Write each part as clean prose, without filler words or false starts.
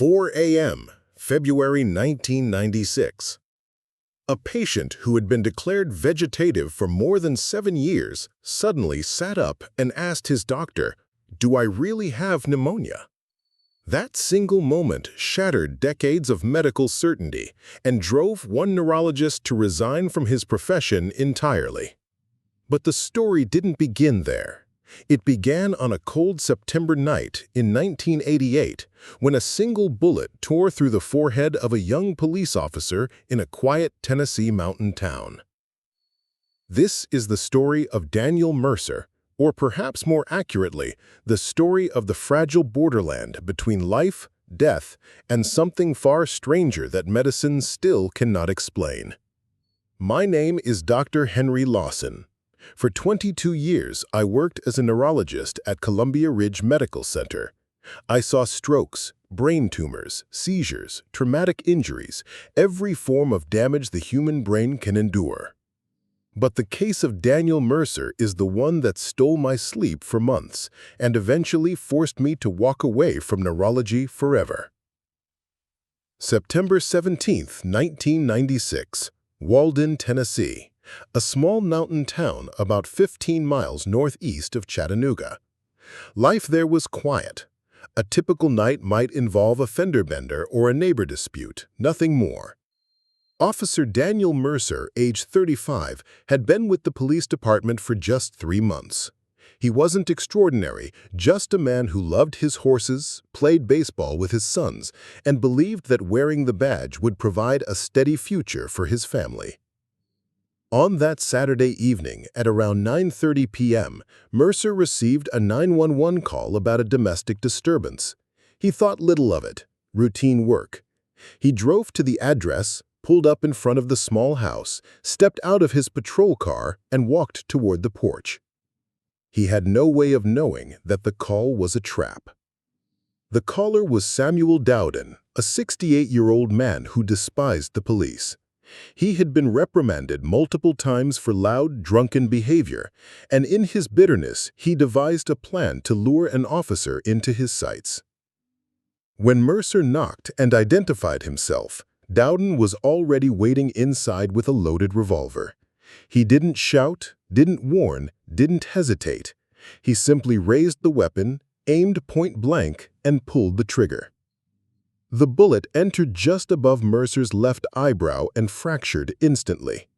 4 a.m., February 1996. A patient who had been declared vegetative for more than 7 years suddenly sat up and asked his doctor, "Do I really have pneumonia?" That single moment shattered decades of medical certainty and drove one neurologist to resign from his profession entirely. But the story didn't begin there. It began on a cold September night in 1988 when a single bullet tore through the forehead of a young police officer in a quiet Tennessee mountain town. This is the story of Daniel Mercer, or perhaps more accurately, the story of the fragile borderland between life, death, and something far stranger that medicine still cannot explain. My name is Dr. Henry Lawson. For 22 years, I worked as a neurologist at Columbia Ridge Medical Center. I saw strokes, brain tumors, seizures, traumatic injuries, every form of damage the human brain can endure. But the case of Daniel Mercer is the one that stole my sleep for months and eventually forced me to walk away from neurology forever. September 17, 1996, Walden, Tennessee. A small mountain town about 15 miles northeast of Chattanooga. Life there was quiet. A typical night might involve a fender bender or a neighbor dispute, nothing more. Officer Daniel Mercer, age 35, had been with the police department for just 3 months. He wasn't extraordinary, just a man who loved his horses, played baseball with his sons, and believed that wearing the badge would provide a steady future for his family. On that Saturday evening, at around 9:30 p.m., Mercer received a 911 call about a domestic disturbance. He thought little of it, routine work. He drove to the address, pulled up in front of the small house, stepped out of his patrol car, and walked toward the porch. He had no way of knowing that the call was a trap. The caller was Samuel Dowden, a 68-year-old man who despised the police. He had been reprimanded multiple times for loud, drunken behavior, and in his bitterness, he devised a plan to lure an officer into his sights. When Mercer knocked and identified himself, Dowden was already waiting inside with a loaded revolver. He didn't shout, didn't warn, didn't hesitate. He simply raised the weapon, aimed point blank, and pulled the trigger. The bullet entered just above Mercer's left eyebrow and fractured instantly.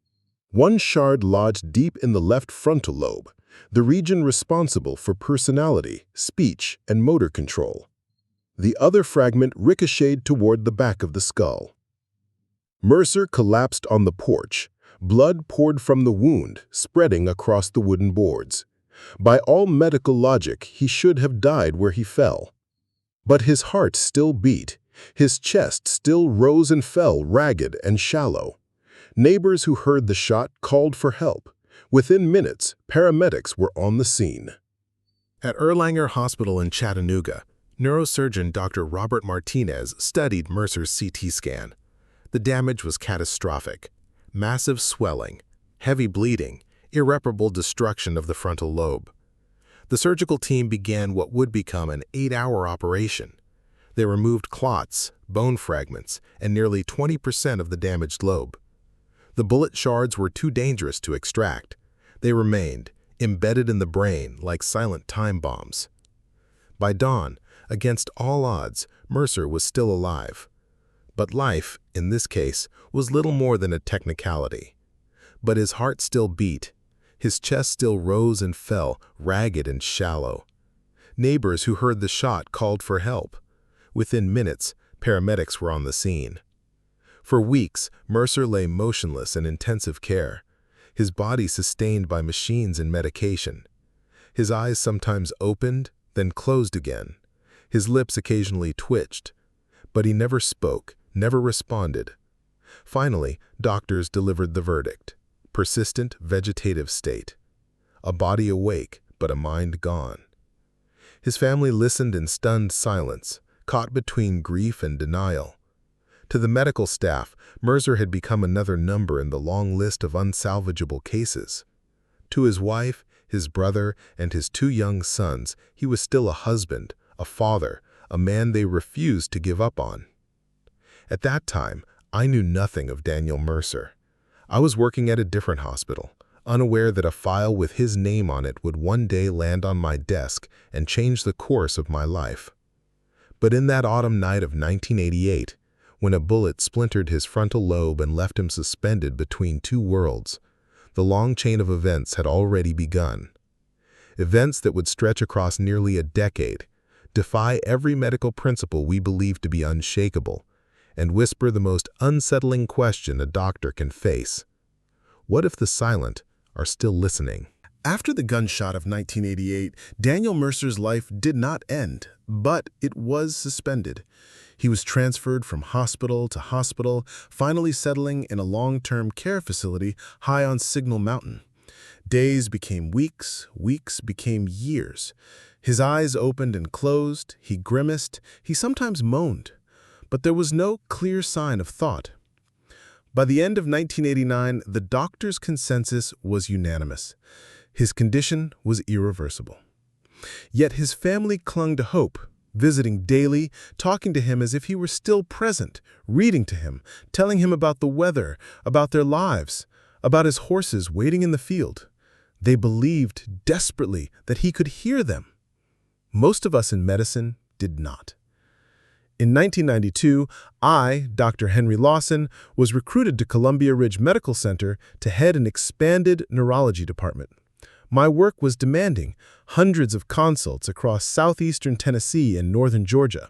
One shard lodged deep in the left frontal lobe, the region responsible for personality, speech, and motor control. The other fragment ricocheted toward the back of the skull. Mercer collapsed on the porch. Blood poured from the wound, spreading across the wooden boards. By all medical logic, he should have died where he fell. But his heart still beat. His chest still rose and fell ragged and shallow. Neighbors who heard the shot called for help. Within minutes, paramedics were on the scene. At Erlanger Hospital in Chattanooga, neurosurgeon Dr. Robert Martinez studied Mercer's CT scan. The damage was catastrophic. Massive swelling, heavy bleeding, irreparable destruction of the frontal lobe. The surgical team began what would become an 8-hour operation. They removed clots, bone fragments, and nearly 20% of the damaged lobe. The bullet shards were too dangerous to extract. They remained, embedded in the brain like silent time bombs. By dawn, against all odds, Mercer was still alive. But life, in this case, was little more than a technicality. But his heart still beat. His chest still rose and fell, ragged and shallow. Neighbors who heard the shot called for help. Within minutes, paramedics were on the scene. For weeks, Mercer lay motionless in intensive care, his body sustained by machines and medication. His eyes sometimes opened, then closed again. His lips occasionally twitched. But he never spoke, never responded. Finally, doctors delivered the verdict: persistent vegetative state. A body awake, but a mind gone. His family listened in stunned silence, caught between grief and denial. To the medical staff, Mercer had become another number in the long list of unsalvageable cases. To his wife, his brother, and his 2 young sons, he was still a husband, a father, a man they refused to give up on. At that time, I knew nothing of Daniel Mercer. I was working at a different hospital, unaware that a file with his name on it would one day land on my desk and change the course of my life. But in that autumn night of 1988, when a bullet splintered his frontal lobe and left him suspended between two worlds, the long chain of events had already begun. Events that would stretch across nearly a decade, defy every medical principle we believe to be unshakable, and whisper the most unsettling question a doctor can face. What if the silent are still listening? After the gunshot of 1988, Daniel Mercer's life did not end, but it was suspended. He was transferred from hospital to hospital, finally settling in a long-term care facility high on Signal Mountain. Days became weeks, weeks became years. His eyes opened and closed, he grimaced, he sometimes moaned. But there was no clear sign of thought. By the end of 1989, the doctor's consensus was unanimous. His condition was irreversible. Yet his family clung to hope, visiting daily, talking to him as if he were still present, reading to him, telling him about the weather, about their lives, about his horses waiting in the field. They believed desperately that he could hear them. Most of us in medicine did not. In 1992, I, Dr. Henry Lawson, was recruited to Columbia Ridge Medical Center to head an expanded neurology department. My work was demanding, hundreds of consults across southeastern Tennessee and northern Georgia.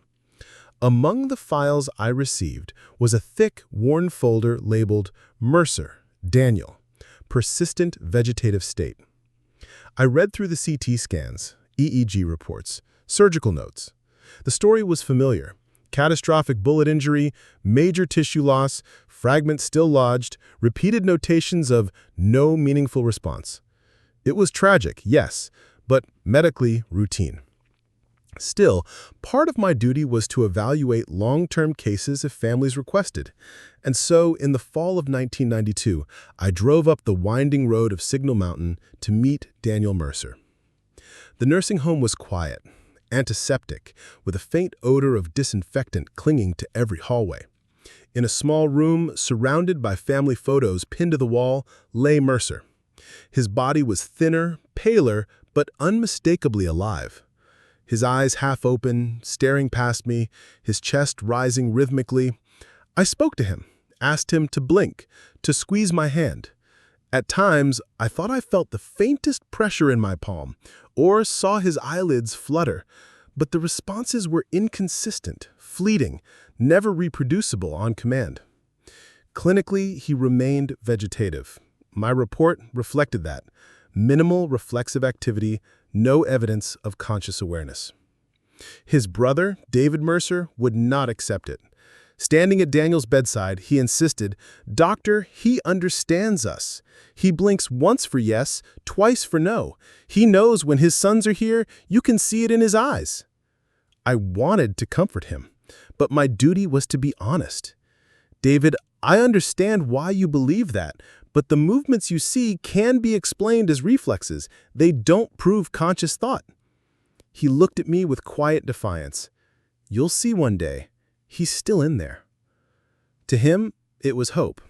Among the files I received was a thick, worn folder labeled Mercer, Daniel, Persistent Vegetative State. I read through the CT scans, EEG reports, surgical notes. The story was familiar. Catastrophic bullet injury, major tissue loss, fragments still lodged, repeated notations of no meaningful response. It was tragic, yes, but medically routine. Still, part of my duty was to evaluate long-term cases if families requested. And so, in the fall of 1992, I drove up the winding road of Signal Mountain to meet Daniel Mercer. The nursing home was quiet, antiseptic, with a faint odor of disinfectant clinging to every hallway. In a small room, surrounded by family photos pinned to the wall, lay Mercer. His body was thinner, paler, but unmistakably alive. His eyes half open, staring past me, his chest rising rhythmically. I spoke to him, asked him to blink, to squeeze my hand. At times, I thought I felt the faintest pressure in my palm, or saw his eyelids flutter, but the responses were inconsistent, fleeting, never reproducible on command. Clinically, he remained vegetative. My report reflected that. Minimal reflexive activity, no evidence of conscious awareness. His brother, David Mercer, would not accept it. Standing at Daniel's bedside, he insisted, "Doctor, he understands us. He blinks once for yes, twice for no. He knows when his sons are here, you can see it in his eyes." I wanted to comfort him, but my duty was to be honest. "David, I understand why you believe that, but the movements you see can be explained as reflexes. They don't prove conscious thought." He looked at me with quiet defiance. "You'll see one day. He's still in there." To him, it was hope.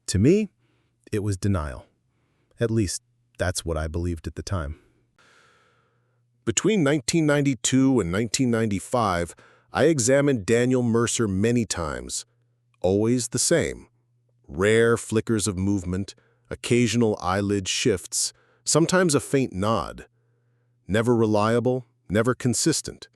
To me, it was denial. At least, that's what I believed at the time. Between 1992 and 1995, I examined Daniel Mercer many times. Always the same. Rare flickers of movement, occasional eyelid shifts, sometimes a faint nod. Never reliable, never consistent.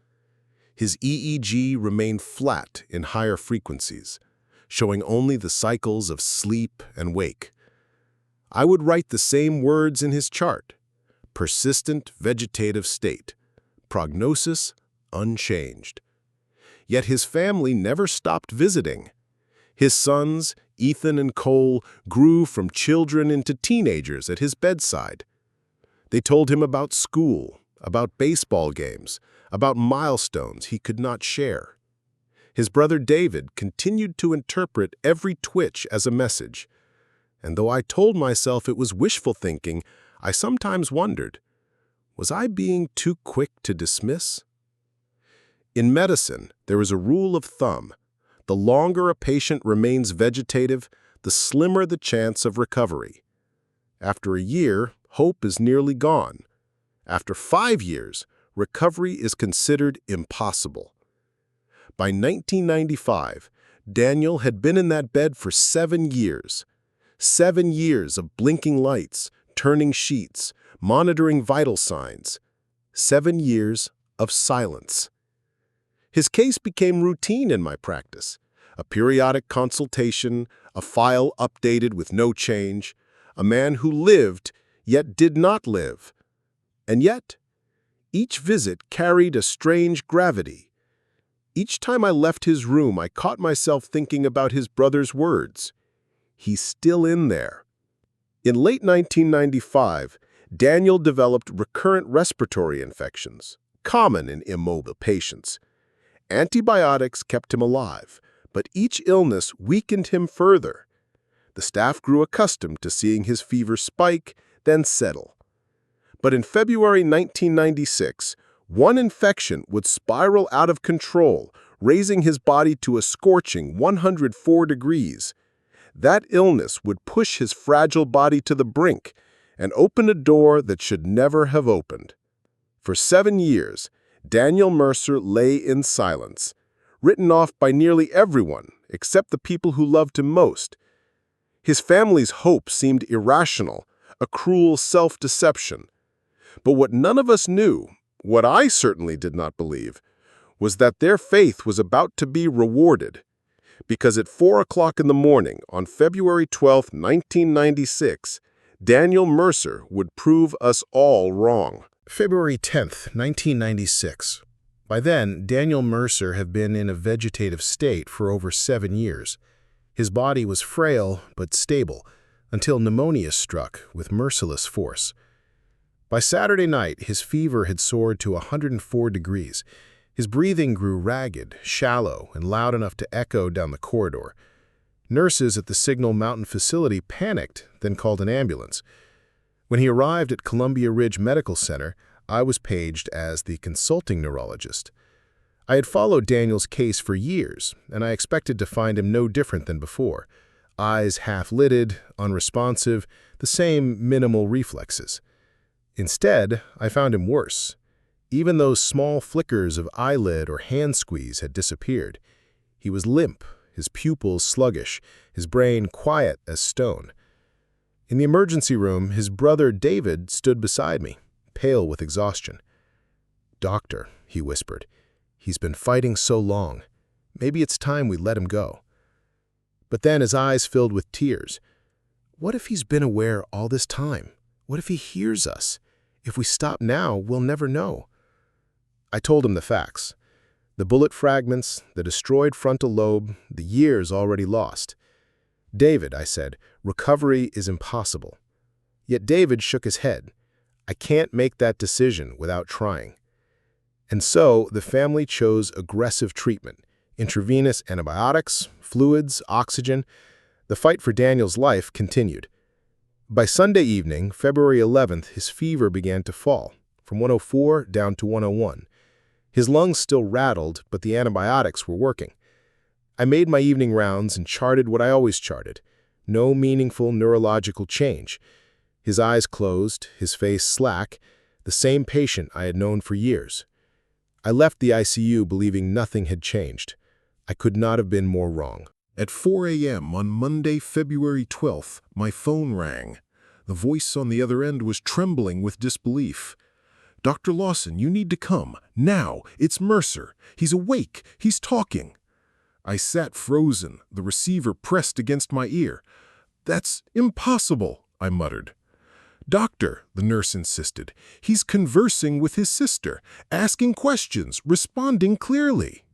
His EEG remained flat in higher frequencies, showing only the cycles of sleep and wake. I would write the same words in his chart: persistent vegetative state, prognosis unchanged. Yet his family never stopped visiting. His sons, Ethan and Cole, grew from children into teenagers at his bedside. They told him about school, about baseball games, about milestones he could not share. His brother David continued to interpret every twitch as a message. And though I told myself it was wishful thinking, I sometimes wondered, was I being too quick to dismiss? In medicine, there is a rule of thumb. The longer a patient remains vegetative, the slimmer the chance of recovery. After a year, hope is nearly gone. After 5 years, recovery is considered impossible. By 1995, Daniel had been in that bed for 7 years. 7 years of blinking lights, turning sheets, monitoring vital signs. 7 years of silence. His case became routine in my practice. A periodic consultation, a file updated with no change, a man who lived, yet did not live. And yet, each visit carried a strange gravity. Each time I left his room, I caught myself thinking about his brother's words. He's still in there. In late 1995, Daniel developed recurrent respiratory infections, common in immobile patients. Antibiotics kept him alive, but each illness weakened him further. The staff grew accustomed to seeing his fever spike, then settle. But in February 1996, one infection would spiral out of control, raising his body to a scorching 104 degrees. That illness would push his fragile body to the brink and open a door that should never have opened. For 7 years, Daniel Mercer lay in silence, written off by nearly everyone except the people who loved him most. His family's hope seemed irrational, a cruel self-deception. But what none of us knew, what I certainly did not believe, was that their faith was about to be rewarded. Because at 4 o'clock in the morning on February 12, 1996, Daniel Mercer would prove us all wrong. February 10th, 1996. By then, Daniel Mercer had been in a vegetative state for over 7 years. His body was frail but stable until pneumonia struck with merciless force. By Saturday night, his fever had soared to 104 degrees. His breathing grew ragged, shallow, and loud enough to echo down the corridor. Nurses at the Signal Mountain facility panicked, then called an ambulance. When he arrived at Columbia Ridge Medical Center, I was paged as the consulting neurologist. I had followed Daniel's case for years, and I expected to find him no different than before. Eyes half-lidded, unresponsive, the same minimal reflexes. Instead, I found him worse. Even those small flickers of eyelid or hand squeeze had disappeared. He was limp, his pupils sluggish, his brain quiet as stone. In the emergency room, his brother David stood beside me, pale with exhaustion. "Doctor," he whispered, "he's been fighting so long. Maybe it's time we let him go." But then his eyes filled with tears. What if he's been aware all this time? What if he hears us? If we stop now, we'll never know. I told him the facts. The bullet fragments, the destroyed frontal lobe, the years already lost. "David," I said, "recovery is impossible." Yet David shook his head. "I can't make that decision without trying." And so the family chose aggressive treatment, intravenous antibiotics, fluids, oxygen. The fight for Daniel's life continued. By Sunday evening, February 11th, his fever began to fall, from 104 down to 101. His lungs still rattled, but the antibiotics were working. I made my evening rounds and charted what I always charted. No meaningful neurological change. His eyes closed, his face slack, the same patient I had known for years. I left the ICU believing nothing had changed. I could not have been more wrong. At 4 a.m. on Monday, February 12th, my phone rang. The voice on the other end was trembling with disbelief. "Dr. Lawson, you need to come. Now. It's Mercer. He's awake. He's talking." I sat frozen, the receiver pressed against my ear. "That's impossible," I muttered. "Doctor," the nurse insisted, "he's conversing with his sister, asking questions, responding clearly."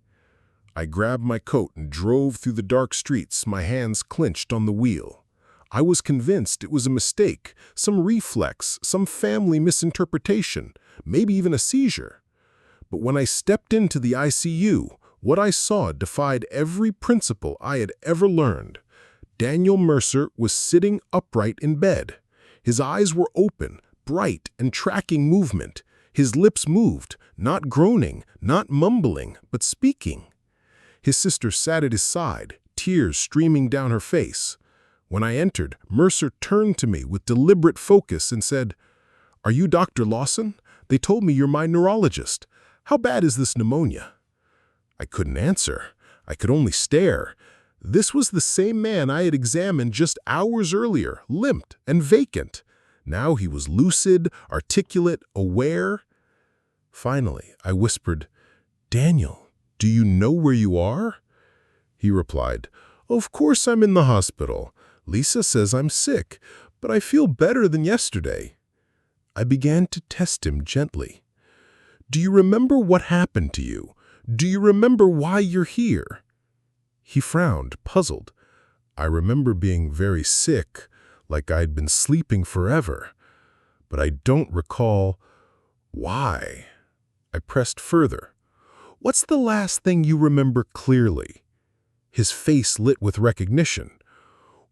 I grabbed my coat and drove through the dark streets, my hands clenched on the wheel. I was convinced it was a mistake, some reflex, some family misinterpretation, maybe even a seizure. But when I stepped into the ICU, what I saw defied every principle I had ever learned. Daniel Mercer was sitting upright in bed. His eyes were open, bright, and tracking movement. His lips moved, not groaning, not mumbling, but speaking. His sister sat at his side, tears streaming down her face. When I entered, Mercer turned to me with deliberate focus and said, "Are you Dr. Lawson? They told me you're my neurologist. How bad is this pneumonia?" I couldn't answer. I could only stare. This was the same man I had examined just hours earlier, limped and vacant. Now he was lucid, articulate, aware. Finally, I whispered, "Daniel, do you know where you are?" He replied, "Of course I'm in the hospital. Lisa says I'm sick, but I feel better than yesterday." I began to test him gently. "Do you remember what happened to you? Do you remember why you're here?" He frowned, puzzled. "I remember being very sick, like I'd been sleeping forever. But I don't recall why." I pressed further. "What's the last thing you remember clearly?" His face lit with recognition.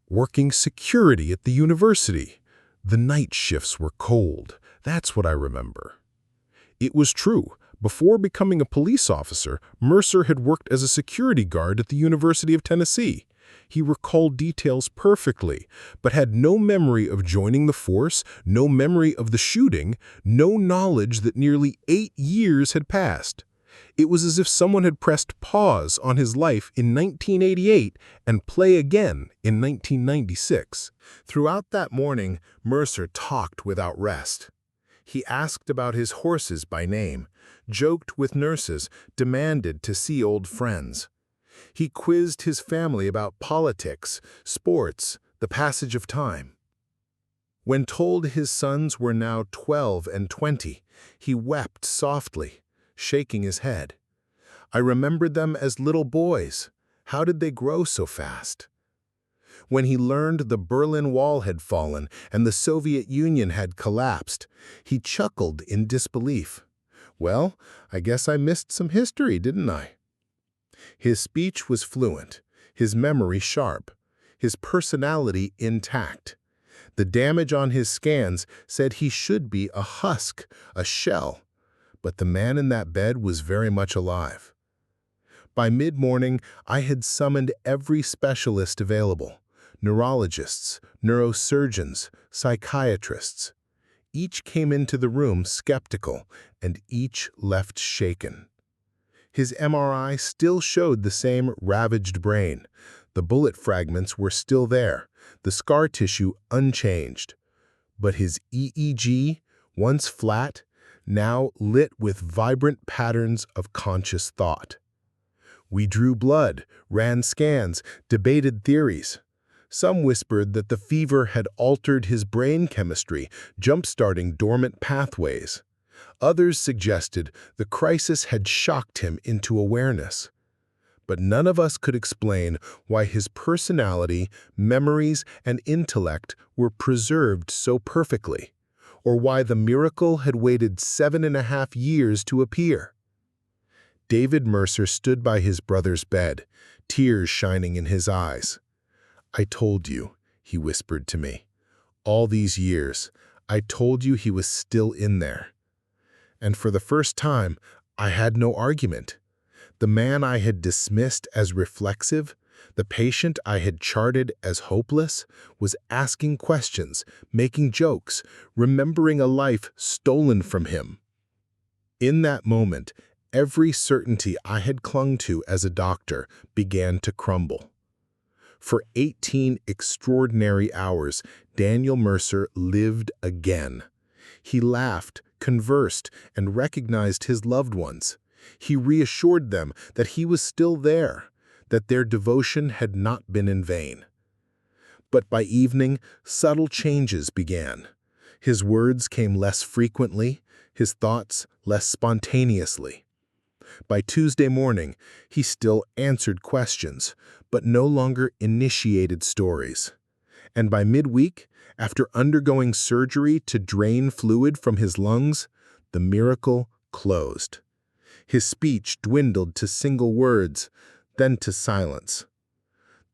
"Working security at the university. The night shifts were cold. That's what I remember." It was true. Before becoming a police officer, Mercer had worked as a security guard at the University of Tennessee. He recalled details perfectly, but had no memory of joining the force, no memory of the shooting, no knowledge that nearly 8 years had passed. It was as if someone had pressed pause on his life in 1988 and play again in 1996. Throughout that morning, Mercer talked without rest. He asked about his horses by name, joked with nurses, demanded to see old friends. He quizzed his family about politics, sports, the passage of time. When told his sons were now 12 and 20, he wept softly, shaking his head. "I remembered them as little boys. How did they grow so fast?" When he learned the Berlin Wall had fallen and the Soviet Union had collapsed, he chuckled in disbelief. "Well, I guess I missed some history, didn't I?" His speech was fluent, his memory sharp, his personality intact. The damage on his scans said he should be a husk, a shell, but the man in that bed was very much alive. By mid-morning, I had summoned every specialist available: neurologists, neurosurgeons, psychiatrists. Each came into the room skeptical, and each left shaken. His MRI still showed the same ravaged brain. The bullet fragments were still there, the scar tissue unchanged. But his EEG, once flat, now lit with vibrant patterns of conscious thought. We drew blood, ran scans, debated theories. Some whispered that the fever had altered his brain chemistry, jump-starting dormant pathways. Others suggested the crisis had shocked him into awareness. But none of us could explain why his personality, memories, and intellect were preserved so perfectly, or why the miracle had waited 7.5 years to appear. David Mercer stood by his brother's bed, tears shining in his eyes. "I told you," he whispered to me. "All these years, I told you he was still in there." And for the first time, I had no argument. The man I had dismissed as reflexive, the patient I had charted as hopeless, was asking questions, making jokes, remembering a life stolen from him. In that moment, every certainty I had clung to as a doctor began to crumble. For 18 extraordinary hours, Daniel Mercer lived again. He laughed, conversed, and recognized his loved ones. He reassured them that he was still there, that their devotion had not been in vain. But by evening, subtle changes began. His words came less frequently, his thoughts less spontaneously. By Tuesday morning, he still answered questions, but no longer initiated stories. And by midweek, after undergoing surgery to drain fluid from his lungs, the miracle closed. His speech dwindled to single words, then to silence.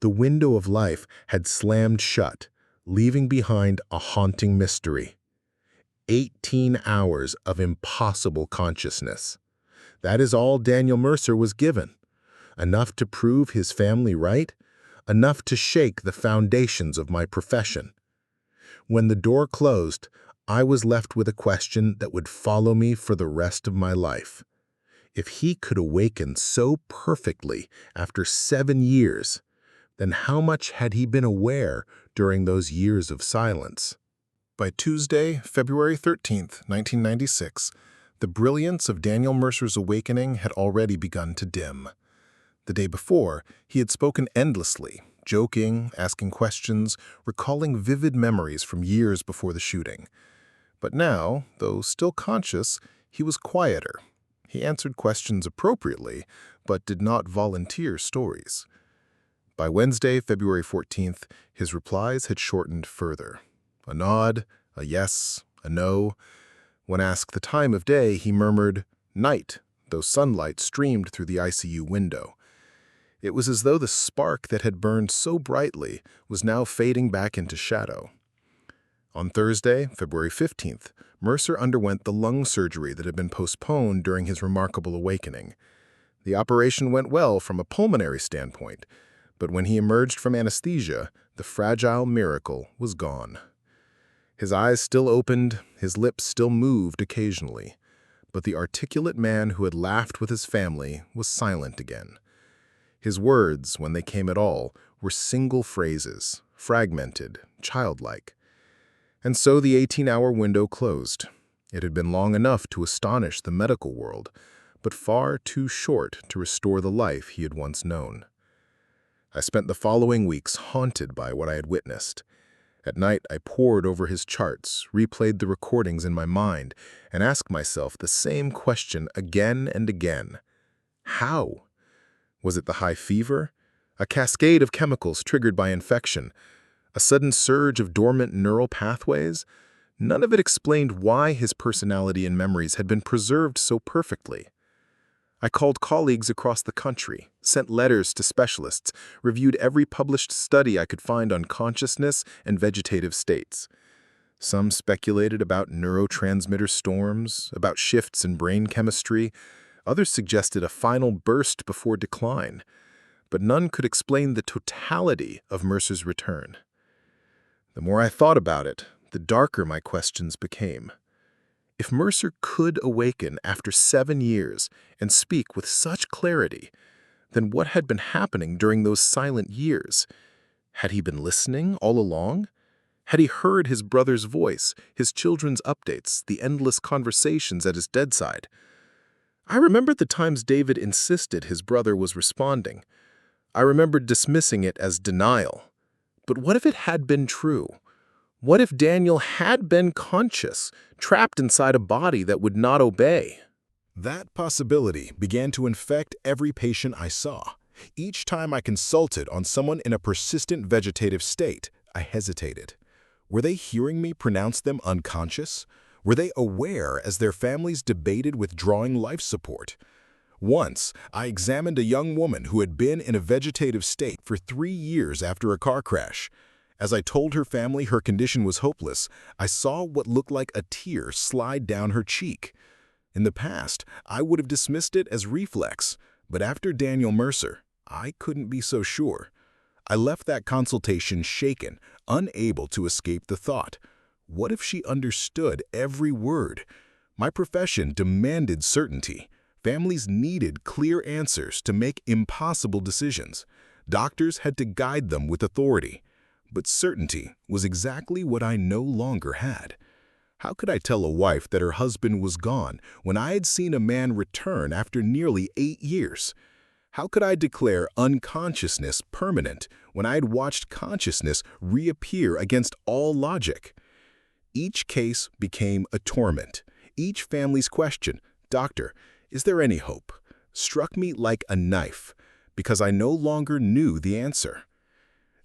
The window of life had slammed shut, leaving behind a haunting mystery. 18 hours of impossible consciousness. That is all Daniel Mercer was given. Enough to prove his family right, enough to shake the foundations of my profession. When the door closed, I was left with a question that would follow me for the rest of my life. If he could awaken so perfectly after 7 years, then how much had he been aware during those years of silence? By Tuesday, February 13th, 1996, the brilliance of Daniel Mercer's awakening had already begun to dim. The day before, he had spoken endlessly, joking, asking questions, recalling vivid memories from years before the shooting. But now, though still conscious, he was quieter. He answered questions appropriately, but did not volunteer stories. By Wednesday, February 14th, his replies had shortened further. A nod, a yes, a no. When asked the time of day, he murmured, "Night," though sunlight streamed through the ICU window. It was as though the spark that had burned so brightly was now fading back into shadow. On Thursday, February 15th, Mercer underwent the lung surgery that had been postponed during his remarkable awakening. The operation went well from a pulmonary standpoint, but when he emerged from anesthesia, the fragile miracle was gone. His eyes still opened, his lips still moved occasionally, but the articulate man who had laughed with his family was silent again. His words, when they came at all, were single phrases, fragmented, childlike. And so the 18-hour window closed. It had been long enough to astonish the medical world, but far too short to restore the life he had once known. I spent the following weeks haunted by what I had witnessed. At night, I pored over his charts, replayed the recordings in my mind, and asked myself the same question again and again. How? Was it the high fever? A cascade of chemicals triggered by infection? A sudden surge of dormant neural pathways? None of it explained why his personality and memories had been preserved so perfectly. I called colleagues across the country, sent letters to specialists, reviewed every published study I could find on consciousness and vegetative states. Some speculated about neurotransmitter storms, about shifts in brain chemistry. Others suggested a final burst before decline. But none could explain the totality of Mercer's return. The more I thought about it, the darker my questions became. If Mercer could awaken after 7 years and speak with such clarity, then what had been happening during those silent years? Had he been listening all along? Had he heard his brother's voice, his children's updates, the endless conversations at his bedside? I remembered the times David insisted his brother was responding. I remembered dismissing it as denial. But what if it had been true? What if Daniel had been conscious, trapped inside a body that would not obey? That possibility began to infect every patient I saw. Each time I consulted on someone in a persistent vegetative state, I hesitated. Were they hearing me pronounce them unconscious? Were they aware as their families debated withdrawing life support? Once, I examined a young woman who had been in a vegetative state for 3 years after a car crash. As I told her family her condition was hopeless, I saw what looked like a tear slide down her cheek. In the past, I would have dismissed it as reflex, but after Daniel Mercer, I couldn't be so sure. I left that consultation shaken, unable to escape the thought. What if she understood every word? My profession demanded certainty. Families needed clear answers to make impossible decisions. Doctors had to guide them with authority. But certainty was exactly what I no longer had. How could I tell a wife that her husband was gone when I had seen a man return after nearly 8 years? How could I declare unconsciousness permanent when I had watched consciousness reappear against all logic? Each case became a torment. Each family's question, "Doctor, is there any hope?" struck me like a knife, because I no longer knew the answer.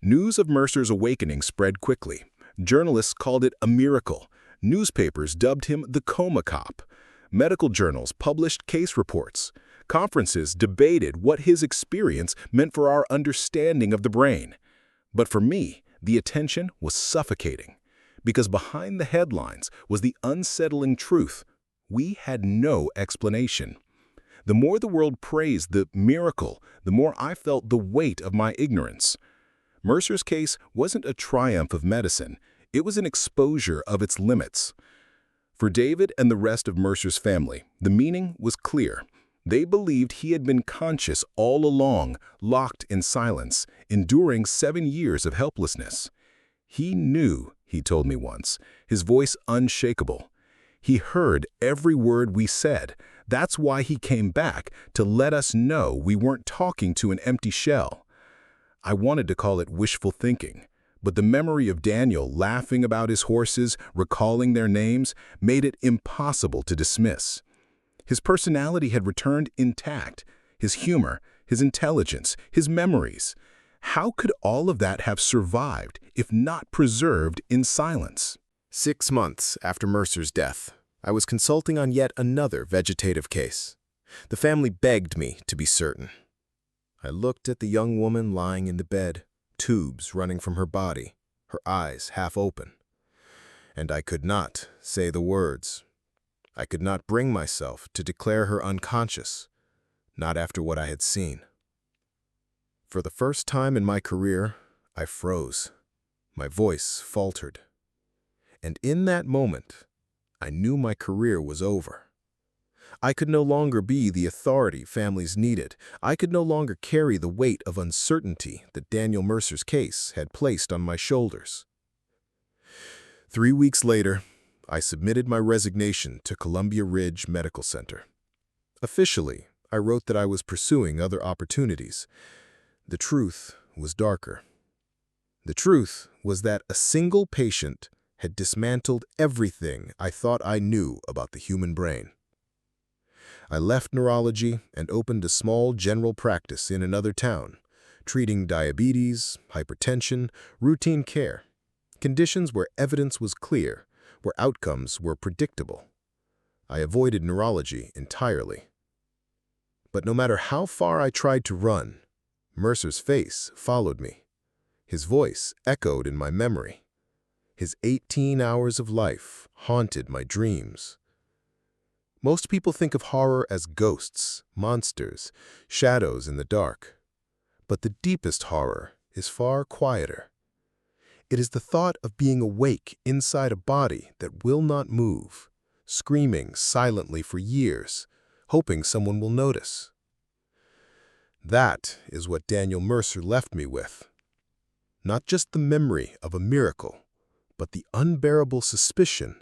News of Mercer's awakening spread quickly. Journalists called it a miracle. Newspapers dubbed him the coma cop. Medical journals published case reports. Conferences debated what his experience meant for our understanding of the brain. But for me, the attention was suffocating. Because behind the headlines was the unsettling truth. We had no explanation. The more the world praised the miracle, the more I felt the weight of my ignorance. Mercer's case wasn't a triumph of medicine. It was an exposure of its limits. For David and the rest of Mercer's family, the meaning was clear. They believed he had been conscious all along, locked in silence, enduring 7 years of helplessness. He knew, he told me once, his voice unshakable. He heard every word we said. That's why he came back, to let us know we weren't talking to an empty shell. I wanted to call it wishful thinking, but the memory of Daniel laughing about his horses, recalling their names, made it impossible to dismiss. His personality had returned intact, his humor, his intelligence, his memories. How could all of that have survived if not preserved in silence? 6 months after Mercer's death, I was consulting on yet another vegetative case. The family begged me to be certain. I looked at the young woman lying in the bed, tubes running from her body, her eyes half open. And I could not say the words. I could not bring myself to declare her unconscious, not after what I had seen. For the first time in my career, I froze. My voice faltered. And in that moment, I knew my career was over. I could no longer be the authority families needed. I could no longer carry the weight of uncertainty that Daniel Mercer's case had placed on my shoulders. 3 weeks later, I submitted my resignation to Columbia Ridge Medical Center. Officially, I wrote that I was pursuing other opportunities. The truth was darker. The truth was that a single patient had dismantled everything I thought I knew about the human brain. I left neurology and opened a small general practice in another town, treating diabetes, hypertension, routine care, conditions where evidence was clear, where outcomes were predictable. I avoided neurology entirely. But no matter how far I tried to run, Mercer's face followed me. His voice echoed in my memory. His 18 hours of life haunted my dreams. Most people think of horror as ghosts, monsters, shadows in the dark. But the deepest horror is far quieter. It is the thought of being awake inside a body that will not move, screaming silently for years, hoping someone will notice. That is what Daniel Mercer left me with. Not just the memory of a miracle, but the unbearable suspicion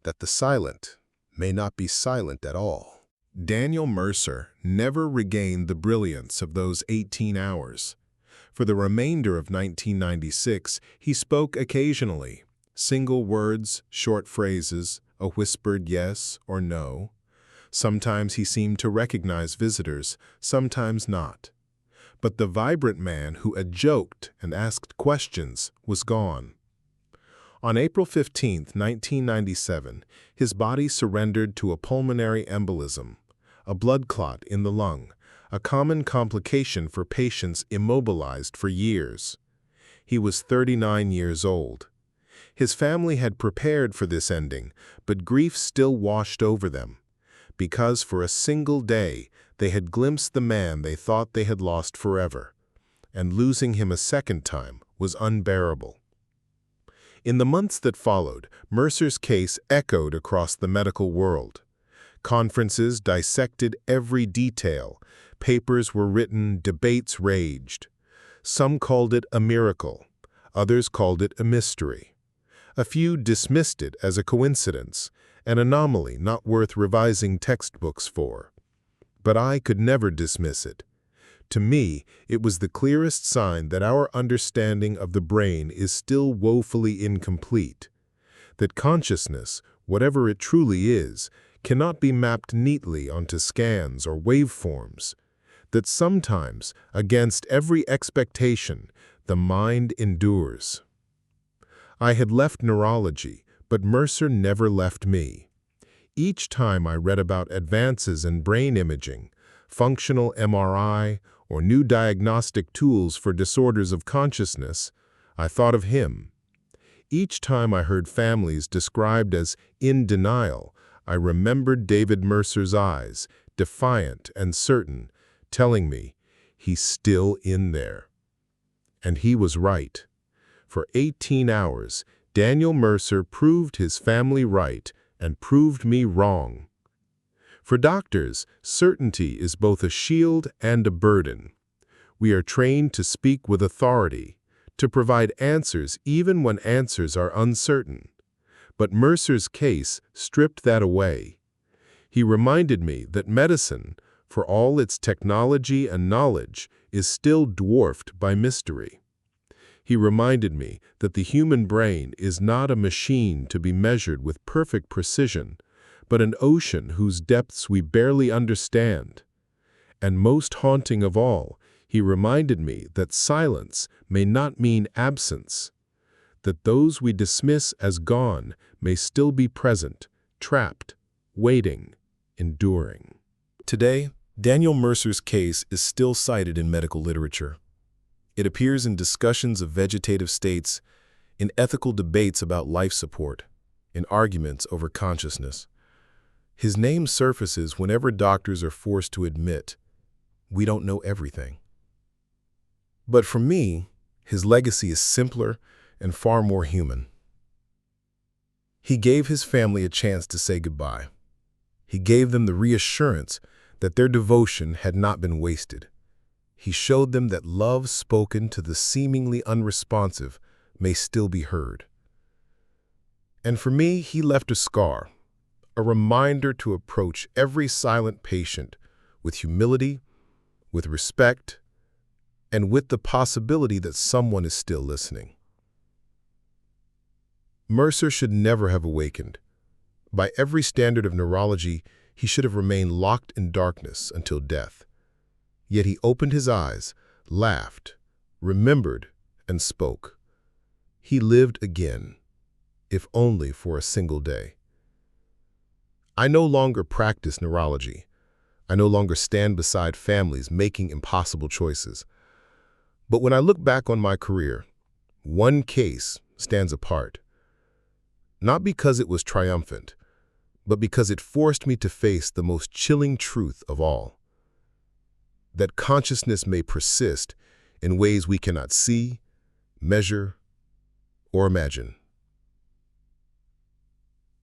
that the silent may not be silent at all. Daniel Mercer never regained the brilliance of those 18 hours. For the remainder of 1996, he spoke occasionally, single words, short phrases, a whispered yes or no. Sometimes he seemed to recognize visitors, sometimes not. But the vibrant man who had joked and asked questions was gone. On April 15, 1997, his body surrendered to a pulmonary embolism, a blood clot in the lung, a common complication for patients immobilized for years. He was 39 years old. His family had prepared for this ending, but grief still washed over them, because for a single day they had glimpsed the man they thought they had lost forever, and losing him a second time was unbearable. In the months that followed, Mercer's case echoed across the medical world. Conferences dissected every detail. Papers were written, debates raged. Some called it a miracle. Others called it a mystery. A few dismissed it as a coincidence, an anomaly not worth revising textbooks for. But I could never dismiss it. To me, it was the clearest sign that our understanding of the brain is still woefully incomplete, that consciousness, whatever it truly is, cannot be mapped neatly onto scans or waveforms, that sometimes, against every expectation, the mind endures. I had left neurology, but Mercer never left me. Each time I read about advances in brain imaging, functional MRI, or new diagnostic tools for disorders of consciousness, I thought of him. Each time I heard families described as in denial, I remembered David Mercer's eyes, defiant and certain, telling me, he's still in there. And he was right. For 18 hours, Daniel Mercer proved his family right and proved me wrong. For doctors, certainty is both a shield and a burden. We are trained to speak with authority, to provide answers even when answers are uncertain. But Mercer's case stripped that away. He reminded me that medicine, for all its technology and knowledge, is still dwarfed by mystery. He reminded me that the human brain is not a machine to be measured with perfect precision, but an ocean whose depths we barely understand. And most haunting of all, he reminded me that silence may not mean absence, that those we dismiss as gone may still be present, trapped, waiting, enduring. Today, Daniel Mercer's case is still cited in medical literature. It appears in discussions of vegetative states, in ethical debates about life support, in arguments over consciousness. His name surfaces whenever doctors are forced to admit, we don't know everything. But for me, his legacy is simpler and far more human. He gave his family a chance to say goodbye. He gave them the reassurance that their devotion had not been wasted. He showed them that love spoken to the seemingly unresponsive may still be heard. And for me, he left a scar, a reminder to approach every silent patient with humility, with respect, and with the possibility that someone is still listening. Mercer should never have awakened. By every standard of neurology, he should have remained locked in darkness until death. Yet he opened his eyes, laughed, remembered, and spoke. He lived again, if only for a single day. I no longer practice neurology. I no longer stand beside families making impossible choices. But when I look back on my career, one case stands apart. Not because it was triumphant, but because it forced me to face the most chilling truth of all. That consciousness may persist in ways we cannot see, measure, or imagine.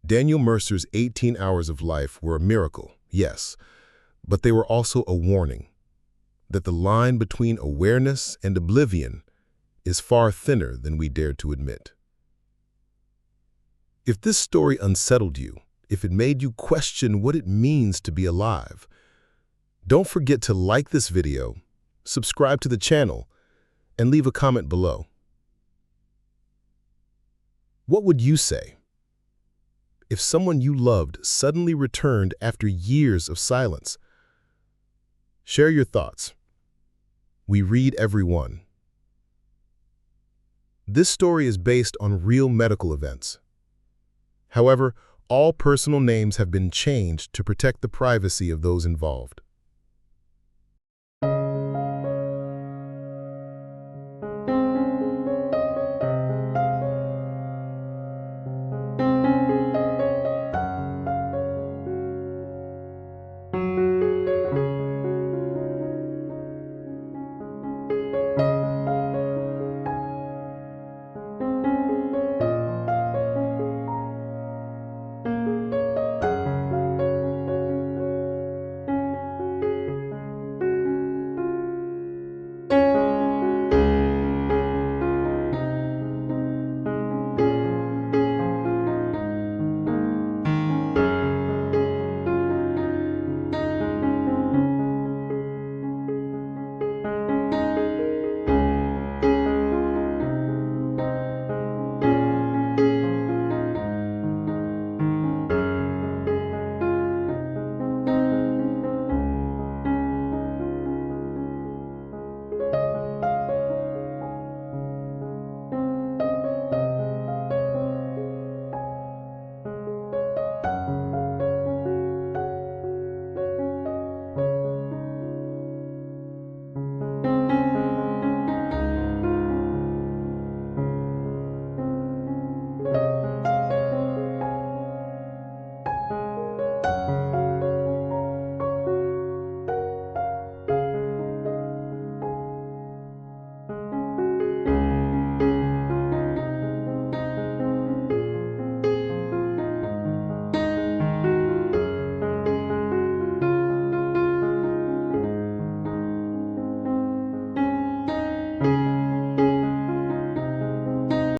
Daniel Mercer's 18 hours of life were a miracle, yes, but they were also a warning that the line between awareness and oblivion is far thinner than we dare to admit. If this story unsettled you, if it made you question what it means to be alive, don't forget to like this video, subscribe to the channel, and leave a comment below. What would you say if someone you loved suddenly returned after years of silence? Share your thoughts. We read every one. This story is based on real medical events. However, all personal names have been changed to protect the privacy of those involved.